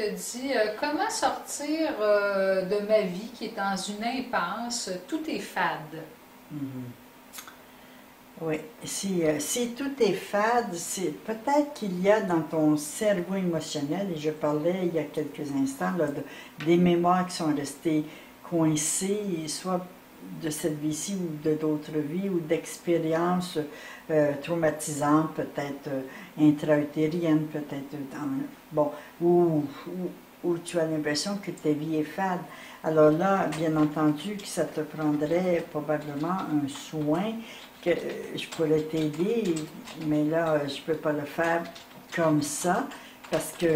Je te dis, comment sortir de ma vie qui est dans une impasse, tout est fade. Mhm. Oui, si tout est fade, c'est peut-être qu'il y a dans ton cerveau émotionnel, et je parlais il y a quelques instants là, des mémoires qui sont restées coincées, soit de cette vie-ci ou de d'autres vies, ou d'expériences traumatisantes, peut-être intra-utériennes, peut-être bon, où tu as l'impression que ta vie est fade. Alors là, bien entendu, que ça te prendrait probablement un soin que je pourrais t'aider, mais là, je ne peux pas le faire comme ça parce que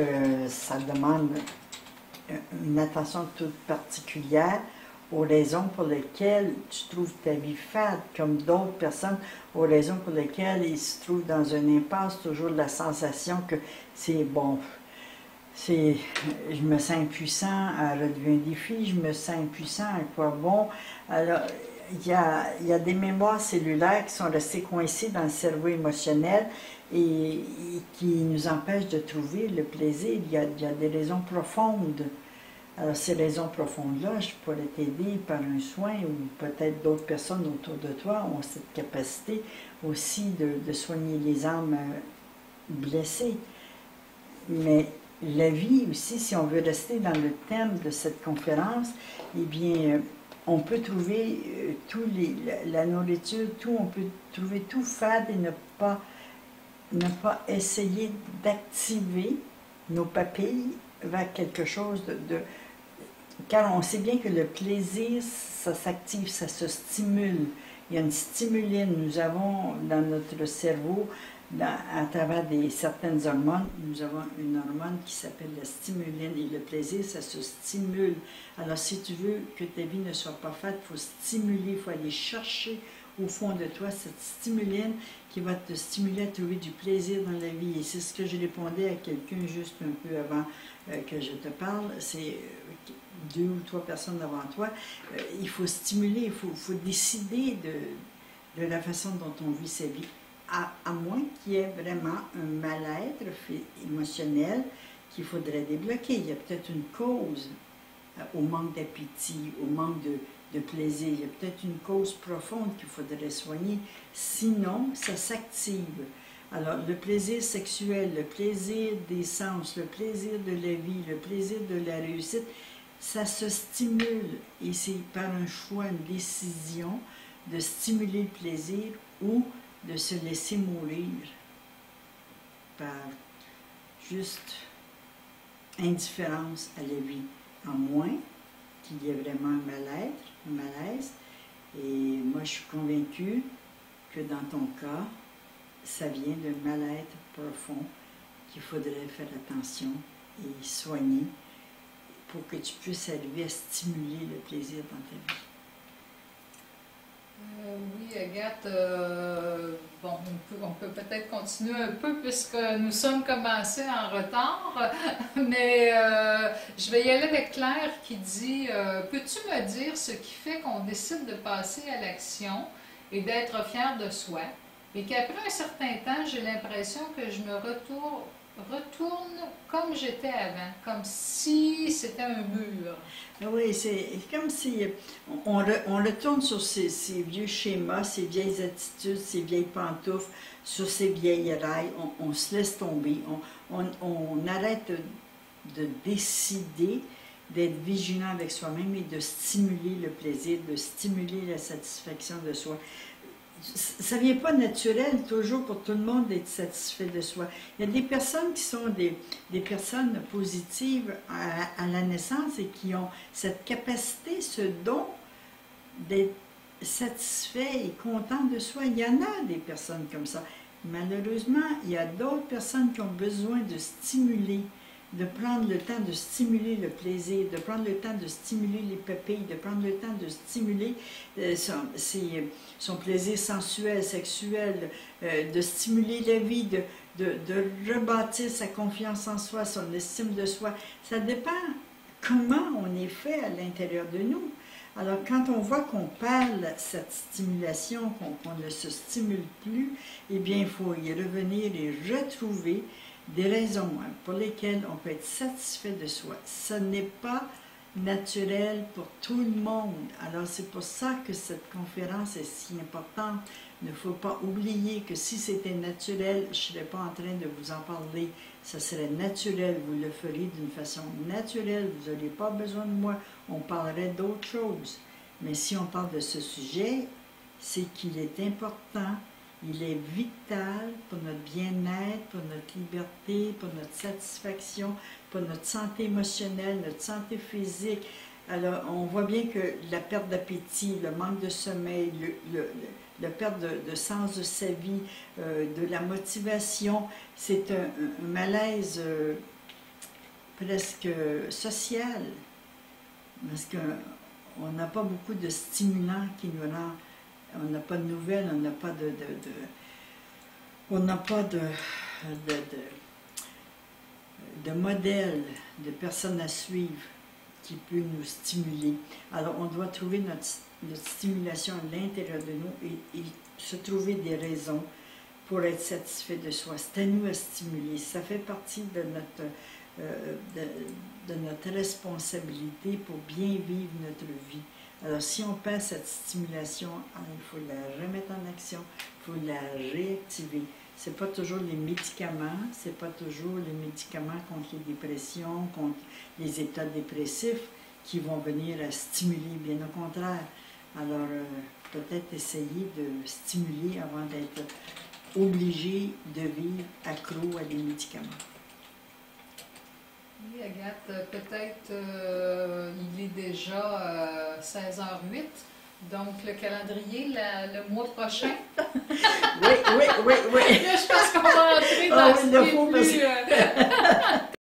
ça demande une attention toute particulière aux raisons pour lesquelles tu trouves ta vie fade, comme d'autres personnes, aux raisons pour lesquelles ils se trouvent dans une impasse, toujours la sensation que c'est bon. Je me sens impuissant à relever un défi, je me sens impuissant à quoi bon. Alors, il y a des mémoires cellulaires qui sont restées coincées dans le cerveau émotionnel et qui nous empêchent de trouver le plaisir. Il y a des raisons profondes. Alors, ces raisons profondes-là, je pourrais t'aider par un soin ou peut-être d'autres personnes autour de toi ont cette capacité aussi de soigner les âmes blessées. Mais la vie aussi, si on veut rester dans le thème de cette conférence, eh bien, on peut trouver la nourriture, on peut trouver tout fade et ne pas essayer d'activer nos papilles vers quelque chose car on sait bien que le plaisir, ça s'active, ça se stimule. Il y a une stimuline, nous avons dans notre cerveau, à travers certaines hormones, nous avons une hormone qui s'appelle la stimuline et le plaisir, ça se stimule. Alors si tu veux que ta vie ne soit pas faite, il faut stimuler, il faut aller chercher au fond de toi cette stimuline qui va te stimuler à trouver du plaisir dans la vie. Et c'est ce que je répondais à quelqu'un juste un peu avant que je te parle, c'est 2 ou 3 personnes devant toi, il faut stimuler, il faut décider de la façon dont on vit sa vie. À moins qu'il y ait vraiment un mal-être émotionnel qu'il faudrait débloquer. Il y a peut-être une cause au manque d'appétit, au manque de plaisir. Il y a peut-être une cause profonde qu'il faudrait soigner. Sinon, ça s'active. Alors, le plaisir sexuel, le plaisir des sens, le plaisir de la vie, le plaisir de la réussite, ça se stimule. Et c'est par un choix, une décision de stimuler le plaisir ou de se laisser mourir par juste indifférence à la vie, à moins qu'il y ait vraiment un mal-être, un malaise. Et moi, je suis convaincue que dans ton cas, ça vient d'un mal-être profond qu'il faudrait faire attention et soigner pour que tu puisses arriver à stimuler le plaisir dans ta vie. Oui, Agathe, bon, on peut peut-être continuer un peu puisque nous sommes commencés en retard, mais je vais y aller avec Claire qui dit peux-tu me dire ce qui fait qu'on décide de passer à l'action et d'être fier de soi, et qu'après un certain temps, j'ai l'impression que je me retourne comme j'étais avant, comme si c'était un mur. Oui, c'est comme si on retourne sur ces vieux schémas, ces vieilles attitudes, ces vieilles pantoufles, sur ces vieilles rails. On se laisse tomber. On arrête de décider d'être vigilant avec soi-même et de stimuler le plaisir, de stimuler la satisfaction de soi. Ça ne vient pas naturel toujours pour tout le monde d'être satisfait de soi. Il y a des personnes qui sont des personnes positives à la naissance et qui ont cette capacité, ce don d'être satisfait et content de soi. Il y en a des personnes comme ça. Malheureusement, il y a d'autres personnes qui ont besoin de stimuler, de prendre le temps de stimuler le plaisir, de prendre le temps de stimuler les papilles, de prendre le temps de stimuler son plaisir sensuel, sexuel, de stimuler la vie, de rebâtir sa confiance en soi, son estime de soi. Ça dépend comment on est fait à l'intérieur de nous. Alors, quand on voit qu'on perd cette stimulation, qu'on ne se stimule plus, eh bien, il faut y revenir et retrouver des raisons pour lesquelles on peut être satisfait de soi. Ce n'est pas naturel pour tout le monde. Alors c'est pour ça que cette conférence est si importante. Il ne faut pas oublier que si c'était naturel, je ne serais pas en train de vous en parler. Ça serait naturel, vous le feriez d'une façon naturelle, vous n'auriez pas besoin de moi, on parlerait d'autre chose. Mais si on parle de ce sujet, c'est qu'il est important, il est vital pour notre bien-être, pour notre liberté, pour notre satisfaction, pour notre santé émotionnelle, notre santé physique. Alors, on voit bien que la perte d'appétit, le manque de sommeil, la perte de sens de sa vie, de la motivation, c'est un malaise presque social, parce qu'on n'a pas beaucoup de stimulants qui nous rendent. On n'a pas de nouvelles, on n'a pas de modèle, de personnes à suivre qui peut nous stimuler. Alors, on doit trouver notre stimulation à l'intérieur de nous et se trouver des raisons pour être satisfait de soi. C'est à nous à stimuler. Ça fait partie de notre responsabilité pour bien vivre notre vie. Alors, si on perd cette stimulation, il faut la remettre en action, il faut la réactiver. Ce n'est pas toujours les médicaments, ce n'est pas toujours les médicaments contre les dépressions, contre les états dépressifs qui vont venir à stimuler, bien au contraire. Alors, peut-être essayer de stimuler avant d'être obligé de vivre accro à des médicaments. Oui, Agathe, peut-être il est déjà 16h08, donc le calendrier, le mois prochain. Oui. Là, je pense qu'on va entrer dans ce qui est plus...